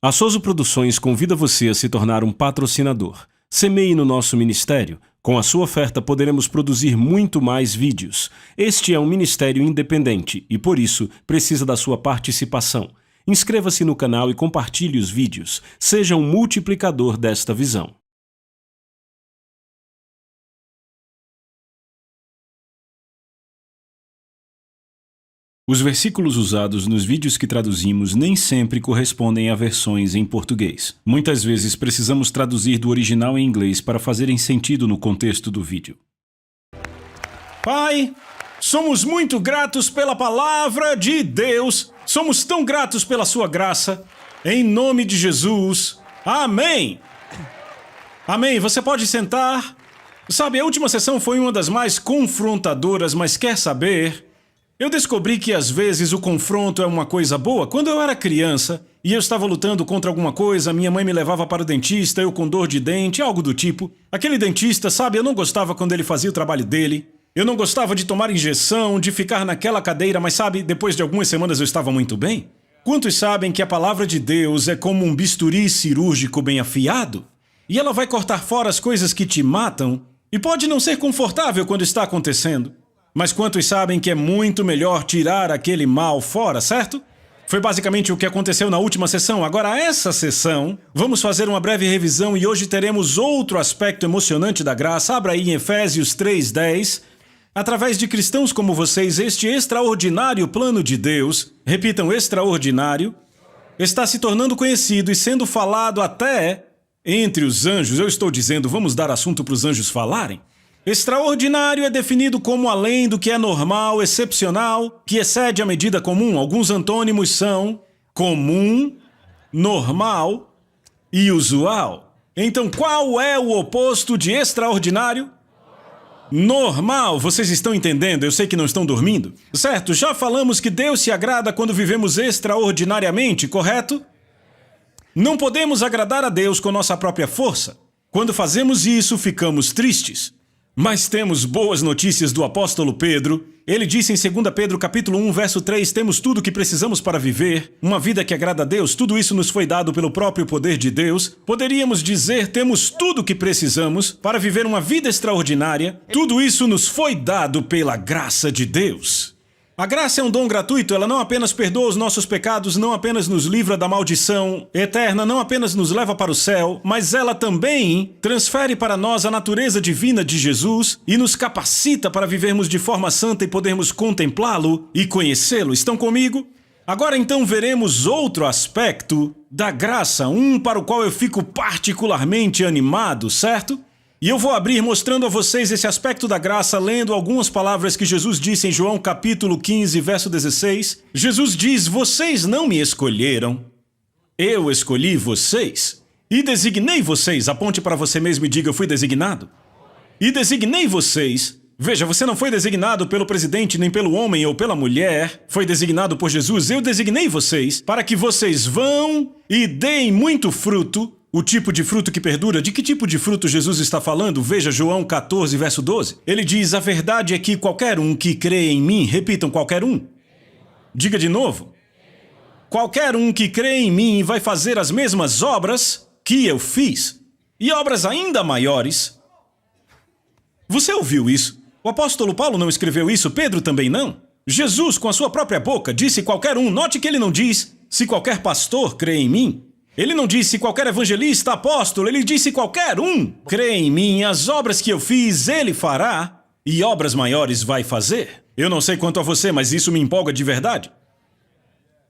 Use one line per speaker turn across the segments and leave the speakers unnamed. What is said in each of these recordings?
A Soso Produções convida você a se tornar um patrocinador. Semeie no nosso ministério. Com a sua oferta poderemos produzir muito mais vídeos. Este é um ministério independente e, por isso, precisa da sua participação. Inscreva-se no canal e compartilhe os vídeos. Seja um multiplicador desta visão. Os versículos usados nos vídeos que traduzimos nem sempre correspondem a versões em português. Muitas vezes precisamos traduzir do original em inglês para fazerem sentido no contexto do vídeo. Pai, somos muito gratos pela palavra de Deus. Somos tão gratos pela sua graça. Em nome de Jesus. Amém. Amém. Você pode sentar. Sabe, a última sessão foi uma das mais confrontadoras, mas quer saber? Eu descobri que às vezes o confronto é uma coisa boa. Quando eu era criança e eu estava lutando contra alguma coisa, minha mãe me levava para o dentista, eu com dor de dente, algo do tipo. Aquele dentista, sabe, eu não gostava quando ele fazia o trabalho dele. Eu não gostava de tomar injeção, de ficar naquela cadeira, mas sabe, depois de algumas semanas eu estava muito bem. Quantos sabem que a palavra de Deus é como um bisturi cirúrgico bem afiado? E ela vai cortar fora as coisas que te matam e pode não ser confortável quando está acontecendo. Mas quantos sabem que é muito melhor tirar aquele mal fora, certo? Foi basicamente o que aconteceu na última sessão. Agora, essa sessão, vamos fazer uma breve revisão e hoje teremos outro aspecto emocionante da graça. Abra aí em Efésios 3:10. Através de cristãos como vocês, este extraordinário plano de Deus, repitam, extraordinário, está se tornando conhecido e sendo falado até entre os anjos. Eu estou dizendo, vamos dar assunto para os anjos falarem? Extraordinário é definido como além do que é normal, excepcional, que excede a medida comum. Alguns antônimos são comum, normal e usual. Então, qual é o oposto de extraordinário? Normal. Vocês estão entendendo? Eu sei que não estão dormindo. Certo, já falamos que Deus se agrada quando vivemos extraordinariamente, correto? Não podemos agradar a Deus com nossa própria força. Quando fazemos isso, ficamos tristes. Mas temos boas notícias do apóstolo Pedro. Ele disse em 2 Pedro capítulo 1, verso 3, temos tudo o que precisamos para viver, uma vida que agrada a Deus, tudo isso nos foi dado pelo próprio poder de Deus. Poderíamos dizer, temos tudo o que precisamos para viver uma vida extraordinária, tudo isso nos foi dado pela graça de Deus. A graça é um dom gratuito, ela não apenas perdoa os nossos pecados, não apenas nos livra da maldição eterna, não apenas nos leva para o céu, mas ela também transfere para nós a natureza divina de Jesus e nos capacita para vivermos de forma santa e podermos contemplá-lo e conhecê-lo. Estão comigo? Agora então veremos outro aspecto da graça, um para o qual eu fico particularmente animado, certo? E eu vou abrir mostrando a vocês esse aspecto da graça, lendo algumas palavras que Jesus disse em João capítulo 15, verso 16. Jesus diz, vocês não me escolheram, eu escolhi vocês e designei vocês. Aponte para você mesmo e diga, eu fui designado. E designei vocês. Veja, você não foi designado pelo presidente, nem pelo homem ou pela mulher. Foi designado por Jesus. Eu designei vocês para que vocês vão e deem muito fruto. O tipo de fruto que perdura, de que tipo de fruto Jesus está falando? Veja João 14, verso 12. Ele diz, a verdade é que qualquer um que crê em mim, repitam, qualquer um. Diga de novo. Qualquer um que crê em mim vai fazer as mesmas obras que eu fiz, e obras ainda maiores. Você ouviu isso? O apóstolo Paulo não escreveu isso, Pedro também não. Jesus, com a sua própria boca, disse qualquer um. Note que ele não diz, se qualquer pastor crê em mim. Ele não disse qualquer evangelista, apóstolo, ele disse qualquer um. Crê em mim, as obras que eu fiz, ele fará, e obras maiores vai fazer. Eu não sei quanto a você, mas isso me empolga de verdade.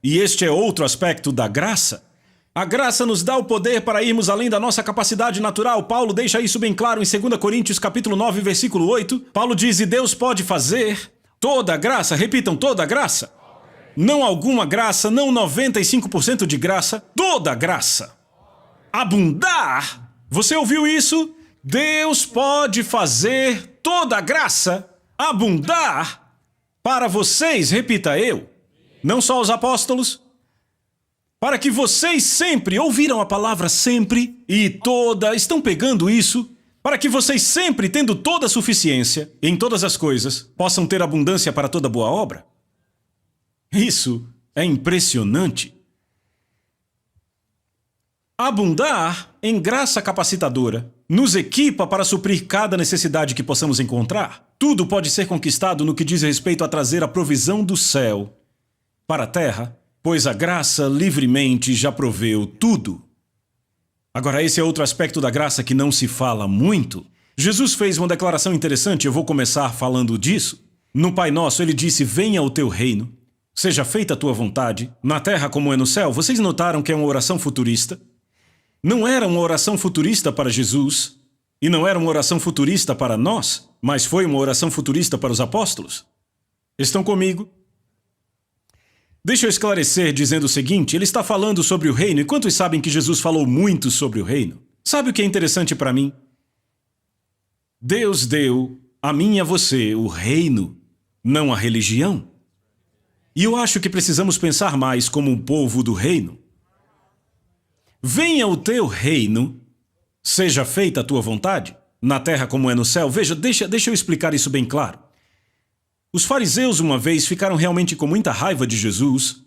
E este é outro aspecto da graça. A graça nos dá o poder para irmos além da nossa capacidade natural. Paulo deixa isso bem claro em 2 Coríntios capítulo 9, versículo 8. Paulo diz, e Deus pode fazer toda a graça, repitam, toda a graça. Não alguma graça, não 95% de graça, toda graça. Abundar. Você ouviu isso? Deus pode fazer toda a graça abundar para vocês, repita eu, não só os apóstolos, para que vocês sempre, ouviram a palavra sempre e toda, estão pegando isso? Para que vocês sempre, tendo toda a suficiência em todas as coisas, possam ter abundância para toda boa obra? Isso é impressionante. abundar em graça capacitadora, nos equipa para suprir cada necessidade que possamos encontrar. Tudo pode ser conquistado no que diz respeito a trazer a provisão do céu para a terra, pois a graça livremente já proveu tudo. Agora, esse é outro aspecto da graça que não se fala muito. Jesus fez uma declaração interessante, eu vou começar falando disso. No Pai Nosso, ele disse: venha o teu reino, seja feita a tua vontade, na terra como é no céu. Vocês notaram que é uma oração futurista? Não era uma oração futurista para Jesus, e não era uma oração futurista para nós, mas foi uma oração futurista para os apóstolos. Estão comigo? Deixa eu esclarecer dizendo o seguinte: ele está falando sobre o reino, e quantos sabem que Jesus falou muito sobre o reino? Sabe o que é interessante para mim? Deus deu a mim e a você o reino, não a religião. E eu acho que precisamos pensar mais como um povo do reino. Venha o teu reino, seja feita a tua vontade, na terra como é no céu. Veja, deixa eu explicar isso bem claro. Os fariseus uma vez ficaram realmente com muita raiva de Jesus,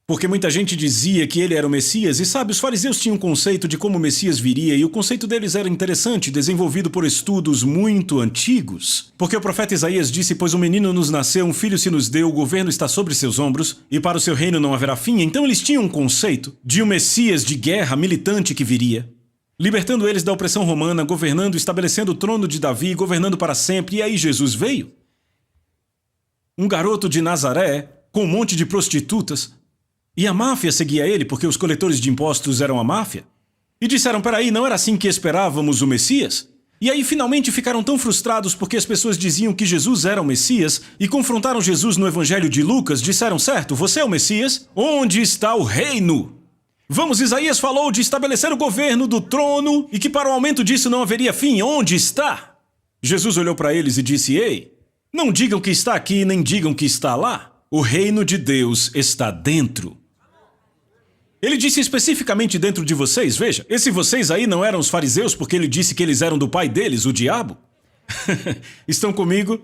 porque muita gente dizia que ele era o Messias, e sabe, os fariseus tinham um conceito de como o Messias viria, e o conceito deles era interessante, desenvolvido por estudos muito antigos. Porque o profeta Isaías disse: pois um menino nos nasceu, um filho se nos deu, o governo está sobre seus ombros, e para o seu reino não haverá fim. Então eles tinham um conceito de um Messias de guerra militante que viria, libertando eles da opressão romana, governando, estabelecendo o trono de Davi, governando para sempre. E aí Jesus veio. Um garoto de Nazaré, com um monte de prostitutas, e a máfia seguia ele porque os coletores de impostos eram a máfia. E disseram: peraí, não era assim que esperávamos o Messias? E aí finalmente ficaram tão frustrados porque as pessoas diziam que Jesus era o Messias e confrontaram Jesus no Evangelho de Lucas. Disseram: certo, você é o Messias? Onde está o reino? Vamos, Isaías falou de estabelecer o governo do trono e que para o aumento disso não haveria fim. Onde está? Jesus olhou para eles e disse: ei, não digam que está aqui, nem digam que está lá. O reino de Deus está dentro. Ele disse especificamente dentro de vocês. Veja, esses vocês aí não eram os fariseus porque ele disse que eles eram do pai deles, o diabo? Estão comigo?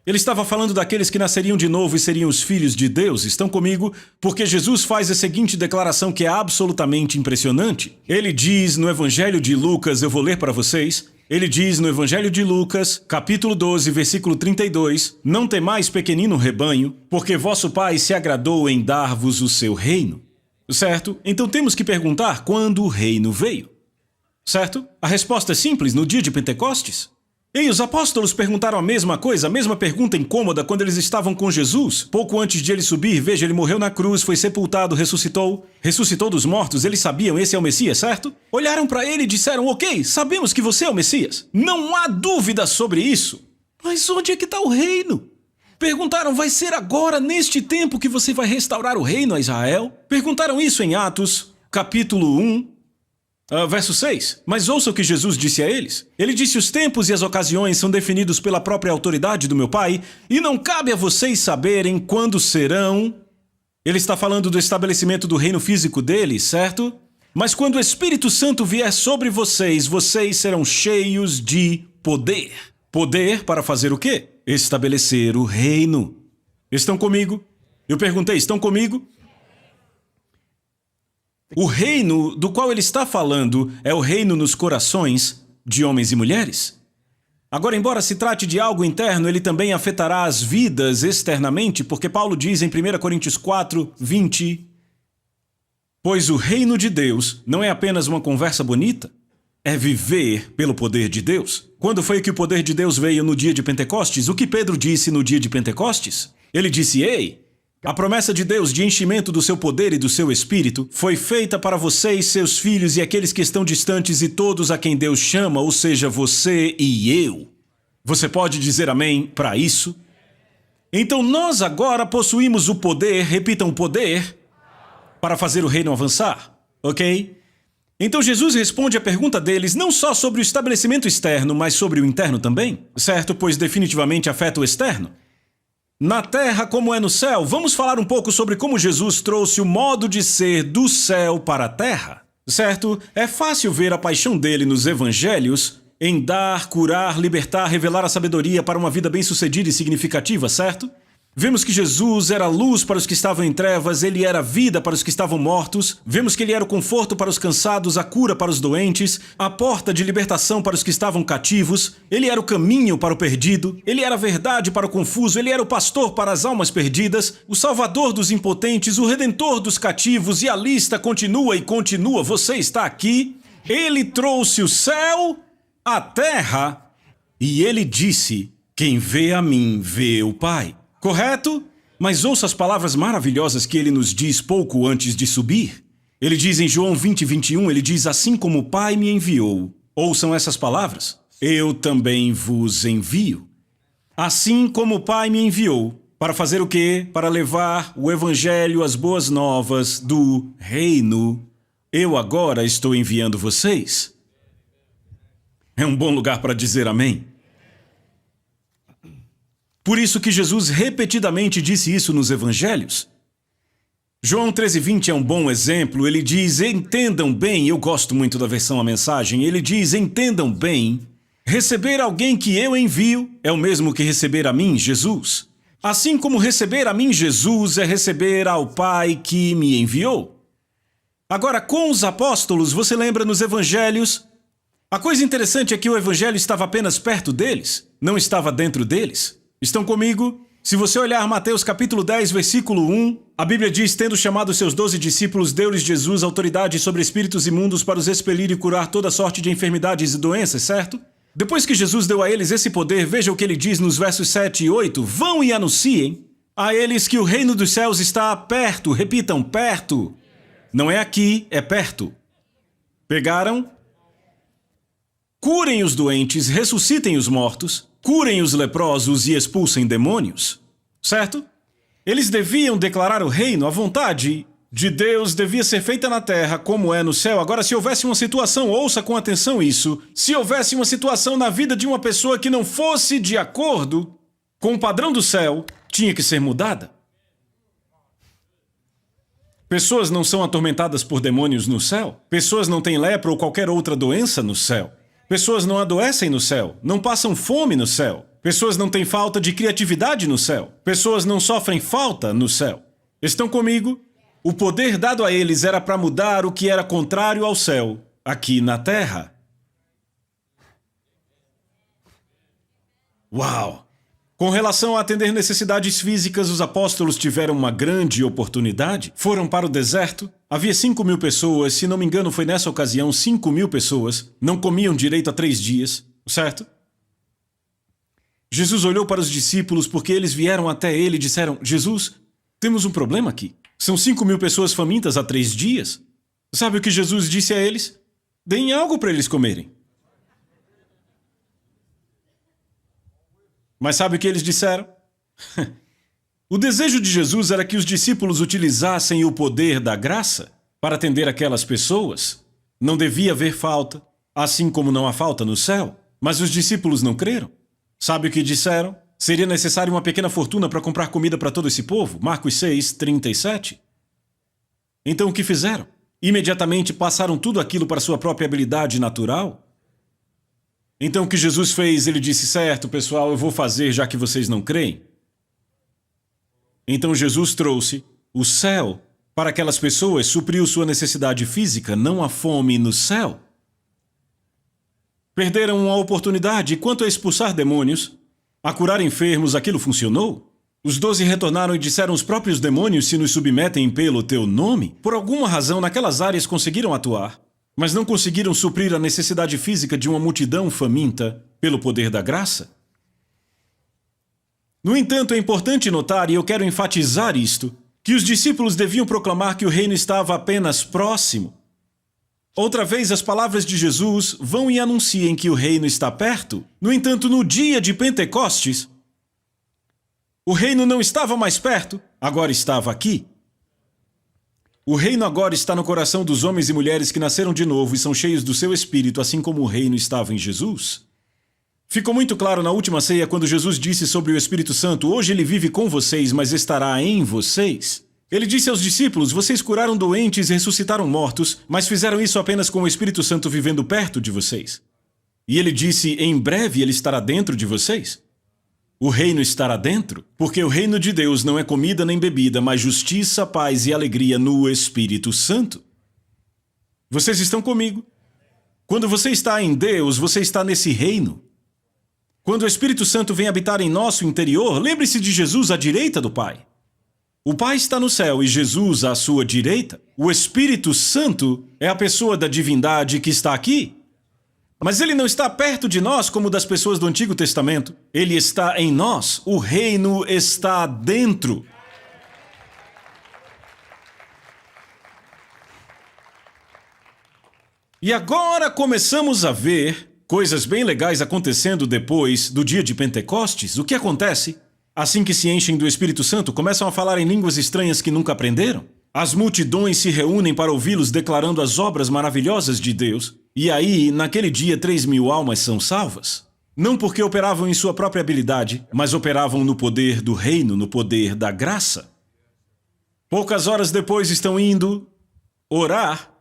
Ele estava falando daqueles que nasceriam de novo e seriam os filhos de Deus. Estão comigo? Porque Jesus faz a seguinte declaração que é absolutamente impressionante. Ele diz no Evangelho de Lucas, eu vou ler para vocês. Ele diz no Evangelho de Lucas, capítulo 12, versículo 32, não temais, pequenino rebanho, porque vosso Pai se agradou em dar-vos o seu reino. Certo? Então temos que perguntar quando o reino veio. Certo? A resposta é simples: no dia de Pentecostes. E os apóstolos perguntaram a mesma coisa, a mesma pergunta incômoda quando eles estavam com Jesus. Pouco antes de ele subir, veja, ele morreu na cruz, foi sepultado, ressuscitou dos mortos. Eles sabiam, esse é o Messias, certo? Olharam para ele e disseram: ok, sabemos que você é o Messias. Não há dúvida sobre isso. Mas onde é que está o reino? Perguntaram: vai ser agora, neste tempo, que você vai restaurar o reino a Israel? Perguntaram isso em Atos, capítulo 1, verso 6. Mas ouça o que Jesus disse a eles. Ele disse: os tempos e as ocasiões são definidos pela própria autoridade do meu Pai, e não cabe a vocês saberem quando serão. Ele está falando do estabelecimento do reino físico dele, certo? Mas quando o Espírito Santo vier sobre vocês, vocês serão cheios de poder. Poder para fazer o quê? Estabelecer o reino. Estão comigo? Eu perguntei: estão comigo? O reino do qual ele está falando é o reino nos corações de homens e mulheres. Agora, embora se trate de algo interno, ele também afetará as vidas externamente, porque Paulo diz em 1 Coríntios 4, 20, pois o reino de Deus não é apenas uma conversa bonita, é viver pelo poder de Deus. Quando foi que o poder de Deus veio no dia de Pentecostes? O que Pedro disse no dia de Pentecostes? Ele disse: ei, a promessa de Deus de enchimento do seu poder e do seu espírito foi feita para vocês, seus filhos e aqueles que estão distantes e todos a quem Deus chama, ou seja, você e eu. Você pode dizer amém para isso? Então nós agora possuímos o poder, repitam o poder, para fazer o reino avançar, ok? Então Jesus responde a pergunta deles não só sobre o estabelecimento externo, mas sobre o interno também, certo? Pois definitivamente afeta o externo. Na terra como é no céu, vamos falar um pouco sobre como Jesus trouxe o modo de ser do céu para a terra, certo? É fácil ver a paixão dele nos evangelhos em dar, curar, libertar, revelar a sabedoria para uma vida bem-sucedida e significativa, certo? Vemos que Jesus era luz para os que estavam em trevas, ele era vida para os que estavam mortos. Vemos que ele era o conforto para os cansados, a cura para os doentes, a porta de libertação para os que estavam cativos. Ele era o caminho para o perdido, ele era a verdade para o confuso, ele era o pastor para as almas perdidas, o salvador dos impotentes, o redentor dos cativos, e a lista continua e continua. Você está aqui. Ele trouxe o céu, a terra, e ele disse: quem vê a mim, vê o Pai. Correto? Mas ouça as palavras maravilhosas que ele nos diz pouco antes de subir. Ele diz em João 20:21, ele diz: assim como o Pai me enviou. Ouçam essas palavras. Eu também vos envio. Assim como o Pai me enviou. Para fazer o quê? Para levar o evangelho, as boas novas do reino. Eu agora estou enviando vocês. É um bom lugar para dizer amém. Por isso que Jesus repetidamente disse isso nos evangelhos. João 13:20 é um bom exemplo. Ele diz: entendam bem, eu gosto muito da versão A Mensagem, ele diz: entendam bem, receber alguém que eu envio é o mesmo que receber a mim, Jesus. Assim como receber a mim, Jesus, é receber ao Pai que me enviou. Agora, com os apóstolos, você lembra nos evangelhos? A coisa interessante é que o evangelho estava apenas perto deles, não estava dentro deles. Estão comigo? Se você olhar Mateus capítulo 10, versículo 1, a Bíblia diz: tendo chamado seus 12 discípulos, deu-lhes Jesus autoridade sobre espíritos imundos para os expelir e curar toda sorte de enfermidades e doenças, certo? Depois que Jesus deu a eles esse poder, veja o que ele diz nos versos 7 e 8. Vão e anunciem a eles que o reino dos céus está perto. Repitam, perto. Não é aqui, é perto. Pegaram? Curem os doentes, ressuscitem os mortos, curem os leprosos e expulsem demônios. Certo? Eles deviam declarar o reino, a vontade de Deus devia ser feita na terra como é no céu. Agora, se houvesse uma situação, ouça com atenção isso, se houvesse uma situação na vida de uma pessoa que não fosse de acordo com o padrão do céu, tinha que ser mudada. Pessoas não são atormentadas por demônios no céu. Pessoas não têm lepra ou qualquer outra doença no céu. Pessoas não adoecem no céu, não passam fome no céu. Pessoas não têm falta de criatividade no céu. Pessoas não sofrem falta no céu. Estão comigo? O poder dado a eles era para mudar o que era contrário ao céu, aqui na terra. Uau! Com relação a atender necessidades físicas, os apóstolos tiveram uma grande oportunidade. Foram para o deserto. Havia 5.000 pessoas, se não me engano foi nessa ocasião, 5.000 pessoas. Não comiam direito há 3 dias, certo? Jesus olhou para os discípulos porque eles vieram até ele e disseram: Jesus, temos um problema aqui. São 5.000 pessoas famintas há 3 dias. Sabe o que Jesus disse a eles? Deem algo para eles comerem. Mas sabe o que eles disseram? O desejo de Jesus era que os discípulos utilizassem o poder da graça para atender aquelas pessoas. Não devia haver falta, assim como não há falta no céu. Mas os discípulos não creram. Sabe o que disseram? Seria necessário uma pequena fortuna para comprar comida para todo esse povo. Marcos 6, 37. Então o que fizeram? Imediatamente passaram tudo aquilo para sua própria habilidade natural? Então o que Jesus fez? Ele disse: certo, pessoal, eu vou fazer já que vocês não creem. Então Jesus trouxe o céu para aquelas pessoas, supriu sua necessidade física, não há fome no céu. Perderam uma oportunidade. Quanto a expulsar demônios, a curar enfermos, aquilo funcionou? Os 12 retornaram e disseram: os próprios demônios se nos submetem pelo teu nome. Por alguma razão, naquelas áreas conseguiram atuar, mas não conseguiram suprir a necessidade física de uma multidão faminta pelo poder da graça. No entanto, é importante notar, e eu quero enfatizar isto, que os discípulos deviam proclamar que o reino estava apenas próximo. Outra vez, as palavras de Jesus: vão e anunciem que o reino está perto. No entanto, no dia de Pentecostes, o reino não estava mais perto, agora estava aqui. O reino agora está no coração dos homens e mulheres que nasceram de novo e são cheios do seu espírito, assim como o reino estava em Jesus. Ficou muito claro na última ceia quando Jesus disse sobre o Espírito Santo: hoje ele vive com vocês, mas estará em vocês. Ele disse aos discípulos: vocês curaram doentes e ressuscitaram mortos, mas fizeram isso apenas com o Espírito Santo vivendo perto de vocês. E ele disse: em breve ele estará dentro de vocês. o reino estará dentro, porque o reino de Deus não é comida nem bebida, mas justiça, paz e alegria no Espírito Santo. Vocês estão comigo? Quando você está em Deus, você está nesse reino. Quando o Espírito Santo vem habitar em nosso interior, lembre-se de Jesus à direita do Pai. O Pai está no céu e Jesus à sua direita. O Espírito Santo é a pessoa da divindade que está aqui. Mas ele não está perto de nós como das pessoas do Antigo Testamento. Ele está em nós. O reino está dentro. E agora começamos a ver coisas bem legais acontecendo depois do dia de Pentecostes. O que acontece? Assim que se enchem do Espírito Santo, começam a falar em línguas estranhas que nunca aprenderam. As multidões se reúnem para ouvi-los declarando as obras maravilhosas de Deus. E aí, naquele dia, 3.000 almas são salvas. Não porque operavam em sua própria habilidade, mas operavam no poder do reino, no poder da graça. Poucas horas depois estão indo orar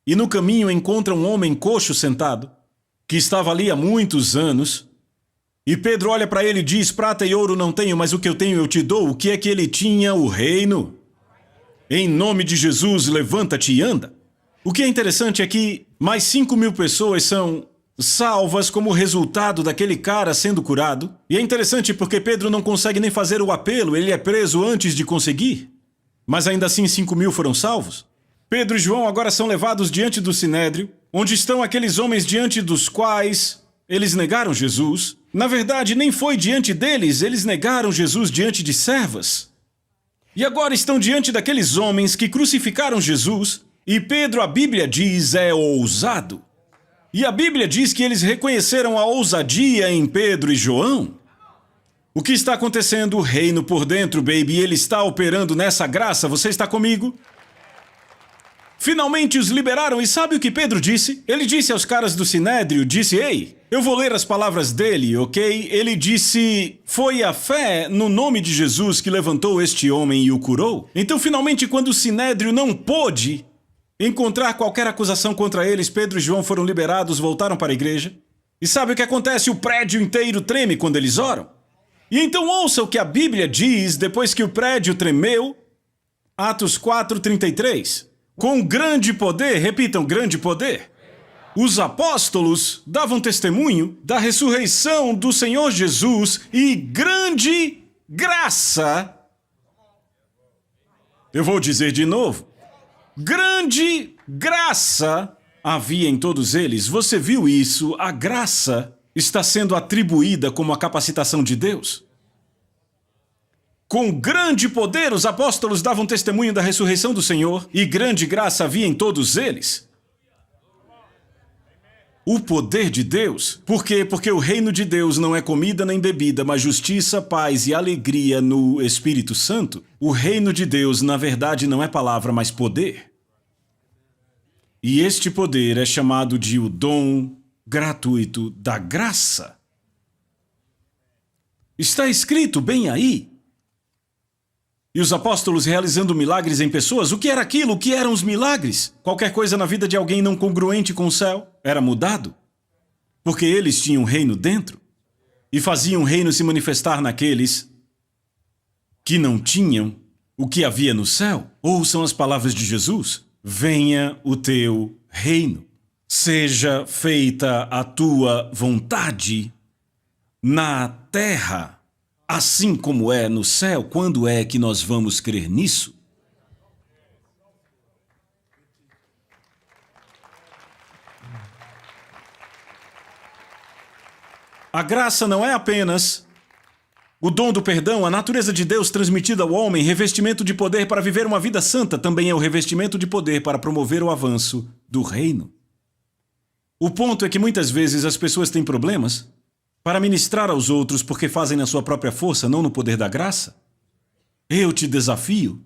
e no caminho encontram um homem coxo sentado, que estava ali há muitos anos. E Pedro olha para ele e diz: prata e ouro não tenho, mas o que eu tenho eu te dou. O que é que ele tinha? O reino. Em nome de Jesus, levanta-te e anda. O que é interessante é que mais 5.000 pessoas são salvas como resultado daquele cara sendo curado. E é interessante porque Pedro não consegue nem fazer o apelo, ele é preso antes de conseguir. Mas ainda assim 5.000 foram salvos. Pedro e João agora são levados diante do Sinédrio, onde estão aqueles homens diante dos quais eles negaram Jesus. Na verdade, nem foi diante deles, eles negaram Jesus diante de servas. E agora estão diante daqueles homens que crucificaram Jesus, e Pedro, a Bíblia diz, é ousado. E a Bíblia diz que eles reconheceram a ousadia em Pedro e João. O que está acontecendo? O reino por dentro, baby, ele está operando nessa graça, você está comigo? Finalmente os liberaram e sabe o que Pedro disse? Ele disse aos caras do Sinédrio, disse: ei, eu vou ler as palavras dele, ok? Ele disse: foi a fé no nome de Jesus que levantou este homem e o curou. Então finalmente quando o Sinédrio não pôde encontrar qualquer acusação contra eles, Pedro e João foram liberados, voltaram para a igreja. E sabe o que acontece? O prédio inteiro treme quando eles oram. E então ouça o que a Bíblia diz depois que o prédio tremeu. Atos 4:33. Com grande poder, repitam, grande poder, os apóstolos davam testemunho da ressurreição do Senhor Jesus e grande graça. Eu vou dizer de novo. Grande graça havia em todos eles. Você viu isso? A graça está sendo atribuída como a capacitação de Deus. Com grande poder, os apóstolos davam testemunho da ressurreição do Senhor e grande graça havia em todos eles. O poder de Deus. Por quê? Porque o reino de Deus não é comida nem bebida, mas justiça, paz e alegria no Espírito Santo. O reino de Deus, na verdade, não é palavra, mas poder. E este poder é chamado de o dom gratuito da graça. Está escrito bem aí. E os apóstolos realizando milagres em pessoas, o que era aquilo? O que eram os milagres? Qualquer coisa na vida de alguém não congruente com o céu era mudado. Porque eles tinham um reino dentro e faziam o reino se manifestar naqueles que não tinham o que havia no céu. Ouçam as palavras de Jesus. Venha o teu reino. Seja feita a tua vontade na terra, assim como é no céu. Quando é que nós vamos crer nisso? A graça não é apenas o dom do perdão, a natureza de Deus transmitida ao homem, revestimento de poder para viver uma vida santa, também é o revestimento de poder para promover o avanço do reino. O ponto é que muitas vezes as pessoas têm problemas para ministrar aos outros porque fazem na sua própria força, não no poder da graça. Eu te desafio.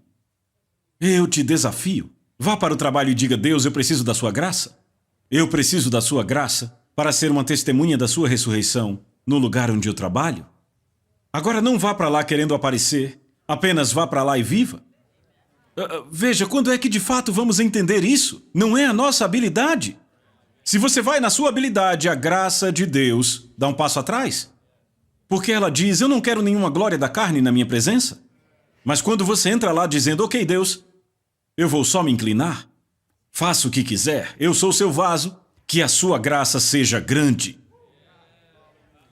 Vá para o trabalho e diga: Deus, eu preciso da sua graça. Eu preciso da sua graça para ser uma testemunha da sua ressurreição no lugar onde eu trabalho. Agora não vá para lá querendo aparecer, apenas vá para lá e viva. Veja, quando é que de fato vamos entender isso? Não é a nossa habilidade. Se você vai na sua habilidade, a graça de Deus dá um passo atrás. Porque ela diz, eu não quero nenhuma glória da carne na minha presença. Mas quando você entra lá dizendo, ok, Deus, eu vou só me inclinar, faça o que quiser, eu sou seu vaso, que a sua graça seja grande.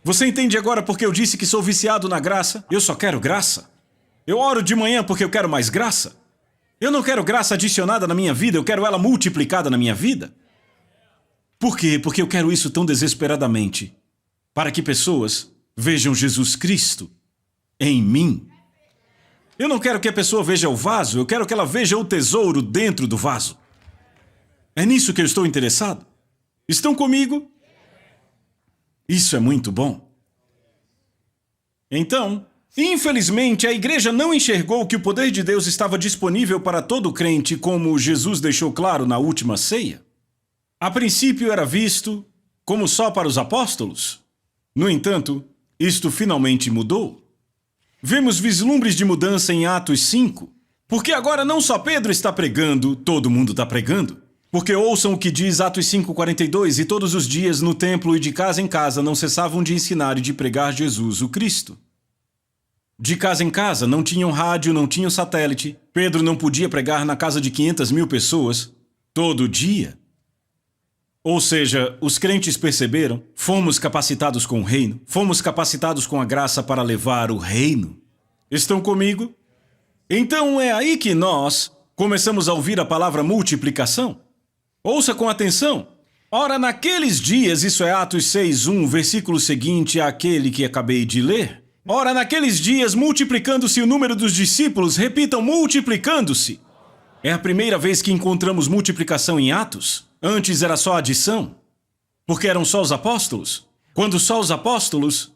Você entende agora porque eu disse que sou viciado na graça? Eu só quero graça. Eu oro de manhã porque eu quero mais graça. Eu não quero graça adicionada na minha vida, eu quero ela multiplicada na minha vida. Por quê? Porque eu quero isso tão desesperadamente. Para que pessoas vejam Jesus Cristo em mim. Eu não quero que a pessoa veja o vaso, eu quero que ela veja o tesouro dentro do vaso. É nisso que eu estou interessado. Estão comigo? Isso é muito bom. Então, infelizmente, a igreja não enxergou que o poder de Deus estava disponível para todo crente, como Jesus deixou claro na última ceia. A princípio era visto como só para os apóstolos. No entanto, isto finalmente mudou. Vemos vislumbres de mudança em Atos 5, porque agora não só Pedro está pregando, todo mundo está pregando. Porque ouçam o que diz Atos 5:42, e todos os dias no templo e de casa em casa não cessavam de ensinar e de pregar Jesus, o Cristo. De casa em casa, não tinham rádio, não tinham satélite. Pedro não podia pregar na casa de 500.000 pessoas todo dia. Ou seja, os crentes perceberam, fomos capacitados com o reino, fomos capacitados com a graça para levar o reino. Estão comigo? Então é aí que nós começamos a ouvir a palavra multiplicação. Ouça com atenção. Ora, naqueles dias, isso é Atos 6:1, versículo seguinte àquele que acabei de ler. Ora, naqueles dias, multiplicando-se o número dos discípulos, repitam, multiplicando-se. É a primeira vez que encontramos multiplicação em Atos. Antes era só adição, porque eram só os apóstolos. Quando só os apóstolos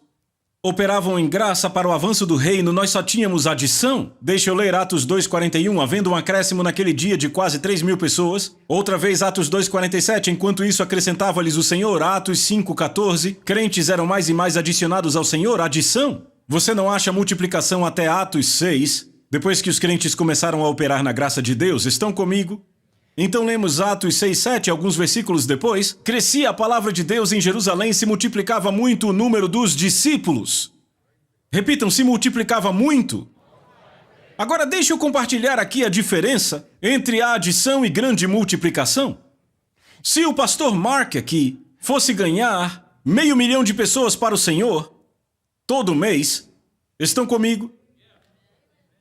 operavam em graça para o avanço do reino, nós só tínhamos adição. Deixa eu ler Atos 2:41, havendo um acréscimo naquele dia de quase 3.000 pessoas. Outra vez Atos 2:47, enquanto isso acrescentava-lhes o Senhor. Atos 5:14, crentes eram mais e mais adicionados ao Senhor, adição. Você não acha multiplicação até Atos 6, depois que os crentes começaram a operar na graça de Deus? Estão comigo? Então lemos Atos 6:7, alguns versículos depois. Crescia a palavra de Deus em Jerusalém e se multiplicava muito o número dos discípulos. Repitam, se multiplicava muito. Agora deixa eu compartilhar aqui a diferença entre a adição e grande multiplicação. Se o pastor Mark aqui fosse ganhar 500.000 de pessoas para o Senhor todo mês, estão comigo?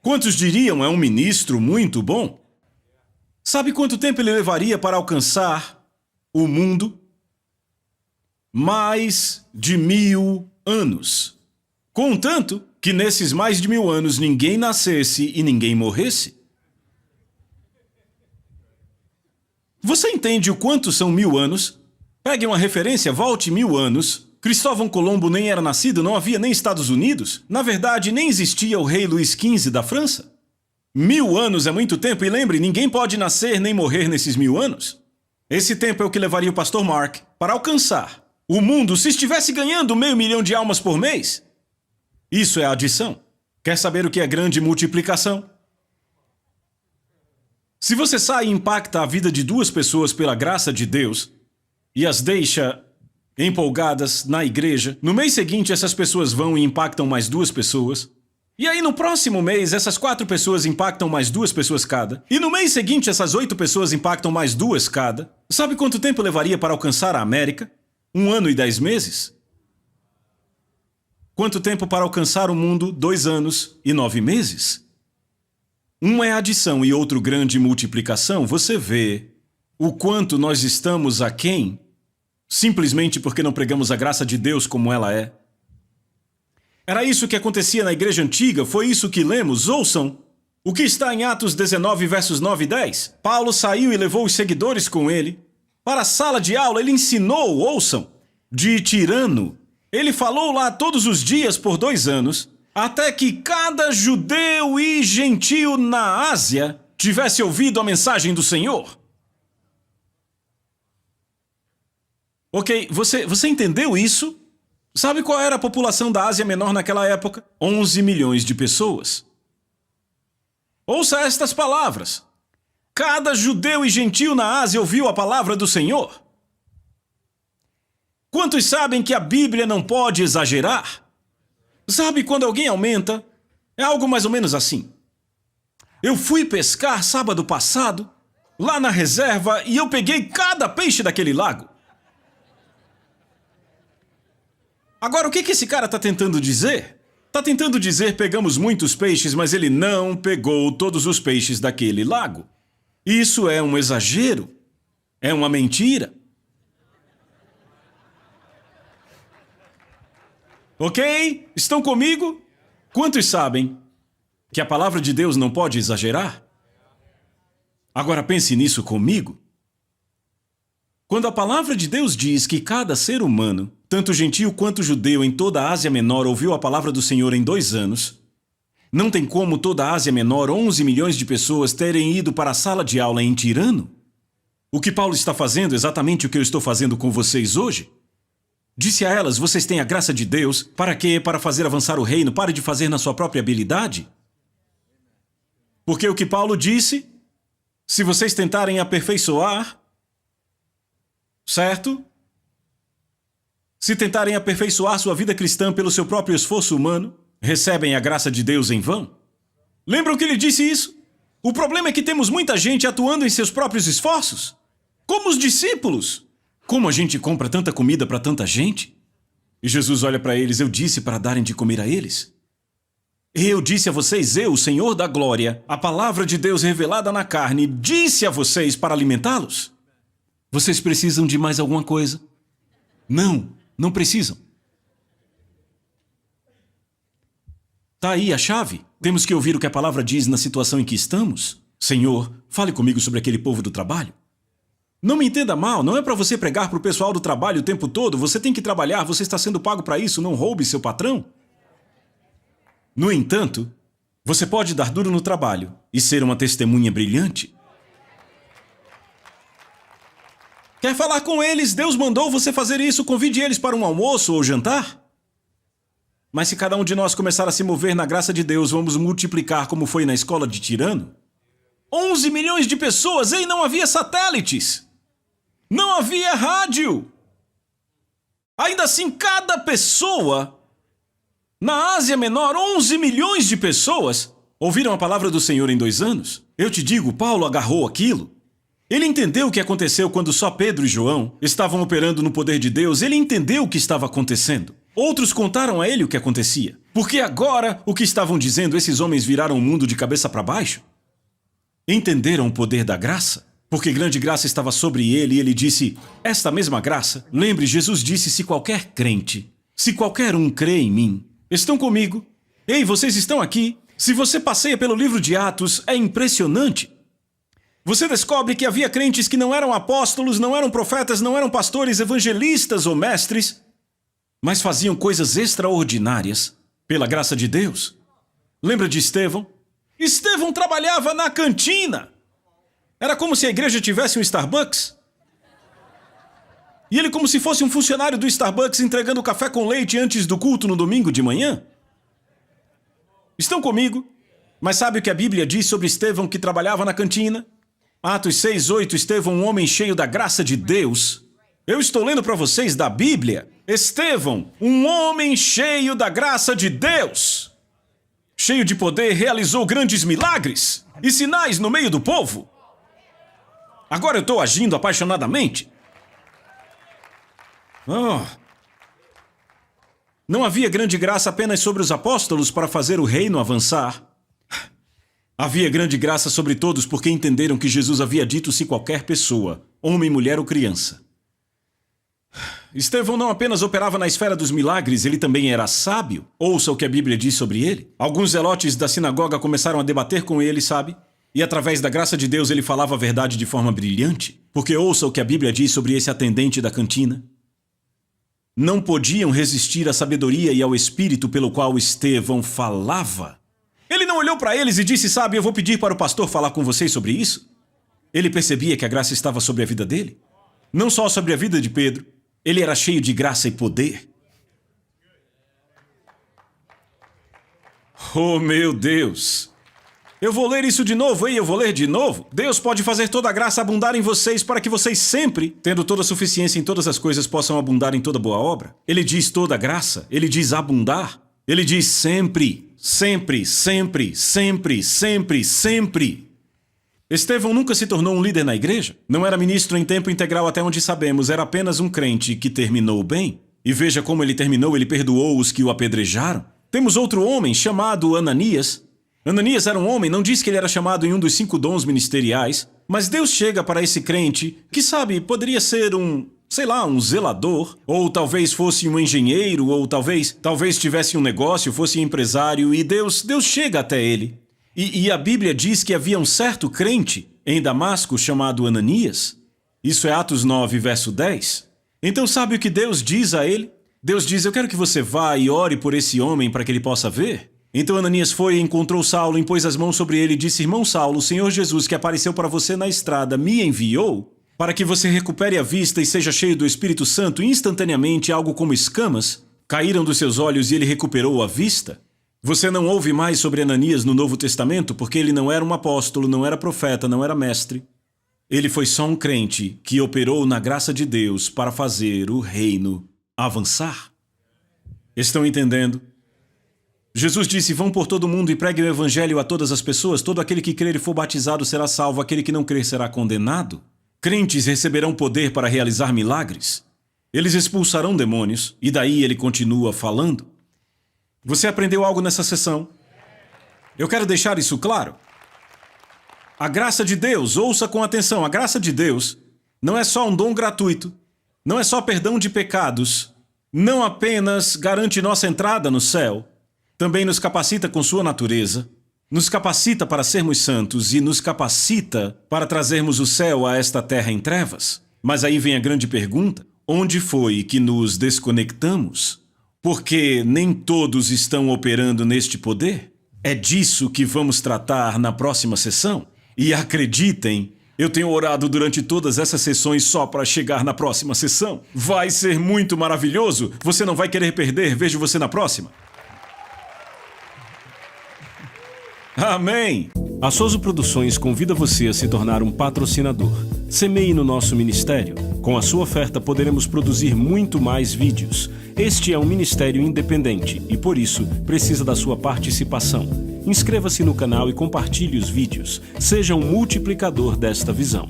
Quantos diriam, é um ministro muito bom? Sabe quanto tempo ele levaria para alcançar o mundo? Mais de 1.000 anos. Contanto que nesses mais de 1.000 anos ninguém nascesse e ninguém morresse. Você entende o quanto são 1.000 anos? Pegue uma referência, volte 1.000 anos. Cristóvão Colombo nem era nascido, não havia nem Estados Unidos. Na verdade, nem existia o rei Luís XV da França. 1.000 anos é muito tempo, e lembre, ninguém pode nascer nem morrer nesses 1.000 anos. Esse tempo é o que levaria o pastor Mark para alcançar o mundo se estivesse ganhando 500.000 de almas por mês. Isso é adição. Quer saber o que é grande multiplicação? Se você sai e impacta a vida de 2 pessoas pela graça de Deus e as deixa empolgadas na igreja, no mês seguinte essas pessoas vão e impactam mais 2 pessoas. E aí no próximo mês, essas 4 pessoas impactam mais 2 pessoas cada. E no mês seguinte, essas 8 pessoas impactam mais 2 cada. Sabe quanto tempo levaria para alcançar a América? 1 ano e 10 meses. Quanto tempo para alcançar o mundo? 2 anos e 9 meses. Um é adição e outro grande multiplicação. Você vê o quanto nós estamos aquém, simplesmente porque não pregamos a graça de Deus como ela é. Era isso que acontecia na igreja antiga, foi isso que lemos. Ouçam o que está em Atos 19, versos 9 e 10. Paulo saiu e levou os seguidores com ele para a sala de aula. Ele ensinou, ouçam, de tirano. Ele falou lá todos os dias por 2 anos, até que cada judeu e gentio na Ásia tivesse ouvido a mensagem do Senhor. Ok, você entendeu isso? Sabe qual era a população da Ásia Menor naquela época? 11 milhões de pessoas. Ouça estas palavras. Cada judeu e gentio na Ásia ouviu a palavra do Senhor. Quantos sabem que a Bíblia não pode exagerar? Sabe quando alguém aumenta? É algo mais ou menos assim. Eu fui pescar sábado passado, lá na reserva, e eu peguei cada peixe daquele lago. Agora, o que esse cara está tentando dizer? Está tentando dizer pegamos muitos peixes, mas ele não pegou todos os peixes daquele lago. Isso é um exagero. É uma mentira. Ok? Estão comigo? Quantos sabem que a palavra de Deus não pode exagerar? Agora pense nisso comigo. Quando a palavra de Deus diz que cada ser humano, tanto gentio quanto judeu em toda a Ásia Menor, ouviu a palavra do Senhor em 2 anos, não tem como toda a Ásia Menor, 11 milhões de pessoas, terem ido para a sala de aula em Tirano. O que Paulo está fazendo é exatamente o que eu estou fazendo com vocês hoje. Disse a elas, vocês têm a graça de Deus, para quê? Para fazer avançar o reino, pare de fazer na sua própria habilidade. Porque o que Paulo disse, se vocês tentarem aperfeiçoar, certo? Se tentarem aperfeiçoar sua vida cristã pelo seu próprio esforço humano, recebem a graça de Deus em vão? Lembram que ele disse isso? O problema é que temos muita gente atuando em seus próprios esforços. Como os discípulos. Como a gente compra tanta comida para tanta gente? E Jesus olha para eles, eu disse para darem de comer a eles. Eu disse a vocês, eu, o Senhor da Glória, a palavra de Deus revelada na carne, disse a vocês para alimentá-los. Vocês precisam de mais alguma coisa? Não precisam. Tá aí a chave. Temos que ouvir o que a palavra diz na situação em que estamos. Senhor, fale comigo sobre aquele povo do trabalho. Não me entenda mal, não é para você pregar para o pessoal do trabalho o tempo todo. Você tem que trabalhar, você está sendo pago para isso, não roube seu patrão. No entanto, você pode dar duro no trabalho e ser uma testemunha brilhante. Quer falar com eles? Deus mandou você fazer isso, convide eles para um almoço ou jantar. Mas se cada um de nós começar a se mover na graça de Deus, vamos multiplicar como foi na escola de Tirano. 11 milhões de pessoas, e não havia satélites. Não havia rádio. Ainda assim, cada pessoa, na Ásia Menor, 11 milhões de pessoas, ouviram a palavra do Senhor em 2 anos. Eu te digo, Paulo agarrou aquilo. Ele entendeu o que aconteceu quando só Pedro e João estavam operando no poder de Deus. Ele entendeu o que estava acontecendo. Outros contaram a ele o que acontecia. Porque agora, o que estavam dizendo, esses homens viraram o mundo de cabeça para baixo. Entenderam o poder da graça? Porque grande graça estava sobre ele e ele disse, esta mesma graça, lembre, Jesus disse, se qualquer crente, se qualquer um crê em mim, estão comigo? Ei, vocês estão aqui? Se você passeia pelo livro de Atos, é impressionante. Você descobre que havia crentes que não eram apóstolos, não eram profetas, não eram pastores, evangelistas ou mestres, mas faziam coisas extraordinárias pela graça de Deus. Lembra de Estevão? Estevão trabalhava na cantina. Era como se a igreja tivesse um Starbucks. E ele como se fosse um funcionário do Starbucks entregando café com leite antes do culto no domingo de manhã. Estão comigo? Mas sabe o que a Bíblia diz sobre Estevão que trabalhava na cantina? Atos 6:8, Estevão, um homem cheio da graça de Deus. Eu estou lendo para vocês da Bíblia. Estevão, um homem cheio da graça de Deus. Cheio de poder, realizou grandes milagres e sinais no meio do povo. Agora eu estou agindo apaixonadamente. Não havia grande graça apenas sobre os apóstolos para fazer o reino avançar. Havia grande graça sobre todos porque entenderam que Jesus havia dito se qualquer pessoa, homem, mulher ou criança. Estevão não apenas operava na esfera dos milagres, ele também era sábio. Ouça o que a Bíblia diz sobre ele. Alguns zelotes da sinagoga começaram a debater com ele, sabe? E através da graça de Deus ele falava a verdade de forma brilhante. Porque ouça o que a Bíblia diz sobre esse atendente da cantina. Não podiam resistir à sabedoria e ao espírito pelo qual Estevão falava. Ele não olhou para eles e disse, sabe, eu vou pedir para o pastor falar com vocês sobre isso. Ele percebia que a graça estava sobre a vida dele. Não só sobre a vida de Pedro. Ele era cheio de graça e poder. Oh, meu Deus! Eu vou ler isso de novo, e eu vou ler de novo. Deus pode fazer toda a graça abundar em vocês para que vocês sempre, tendo toda a suficiência em todas as coisas, possam abundar em toda boa obra. Ele diz toda a graça, ele diz abundar. Ele diz sempre, sempre, sempre, sempre, sempre, sempre. Estevão nunca se tornou um líder na igreja. Não era ministro em tempo integral até onde sabemos. Era apenas um crente que terminou bem. E veja como ele terminou, ele perdoou os que o apedrejaram. Temos outro homem chamado Ananias. Ananias era um homem, não diz que ele era chamado em um dos 5 dons ministeriais, mas Deus chega para esse crente, que sabe, poderia ser um zelador, ou talvez fosse um engenheiro, ou talvez tivesse um negócio, fosse empresário, e Deus chega até ele. E a Bíblia diz que havia um certo crente em Damasco chamado Ananias. Isso é Atos 9, verso 10. Então sabe o que Deus diz a ele? Deus diz, eu quero que você vá e ore por esse homem para que ele possa ver. Então Ananias foi e encontrou Saulo, impôs as mãos sobre ele e disse, irmão Saulo, o Senhor Jesus que apareceu para você na estrada me enviou para que você recupere a vista e seja cheio do Espírito Santo. Instantaneamente, algo como escamas caíram dos seus olhos e ele recuperou a vista. Você não ouve mais sobre Ananias no Novo Testamento porque ele não era um apóstolo, não era profeta, não era mestre. Ele foi só um crente que operou na graça de Deus para fazer o reino avançar. Estão entendendo? Jesus disse, vão por todo mundo e preguem o evangelho a todas as pessoas. Todo aquele que crer e for batizado será salvo, aquele que não crer será condenado. Crentes receberão poder para realizar milagres. Eles expulsarão demônios. E daí ele continua falando. Você aprendeu algo nessa sessão? Eu quero deixar isso claro. A graça de Deus, ouça com atenção, a graça de Deus não é só um dom gratuito, não é só perdão de pecados, não apenas garante nossa entrada no céu, também nos capacita com sua natureza, nos capacita para sermos santos e nos capacita para trazermos o céu a esta terra em trevas. Mas aí vem a grande pergunta, onde foi que nos desconectamos? Porque nem todos estão operando neste poder? É disso que vamos tratar na próxima sessão. E acreditem, eu tenho orado durante todas essas sessões só para chegar na próxima sessão. Vai ser muito maravilhoso. Você não vai querer perder. Vejo você na próxima. Amém! A Soso Produções convida você a se tornar um patrocinador. Semeie no nosso ministério. Com a sua oferta poderemos produzir muito mais vídeos. Este é um ministério independente e, por isso, precisa da sua participação. Inscreva-se no canal e compartilhe os vídeos. Seja um multiplicador desta visão.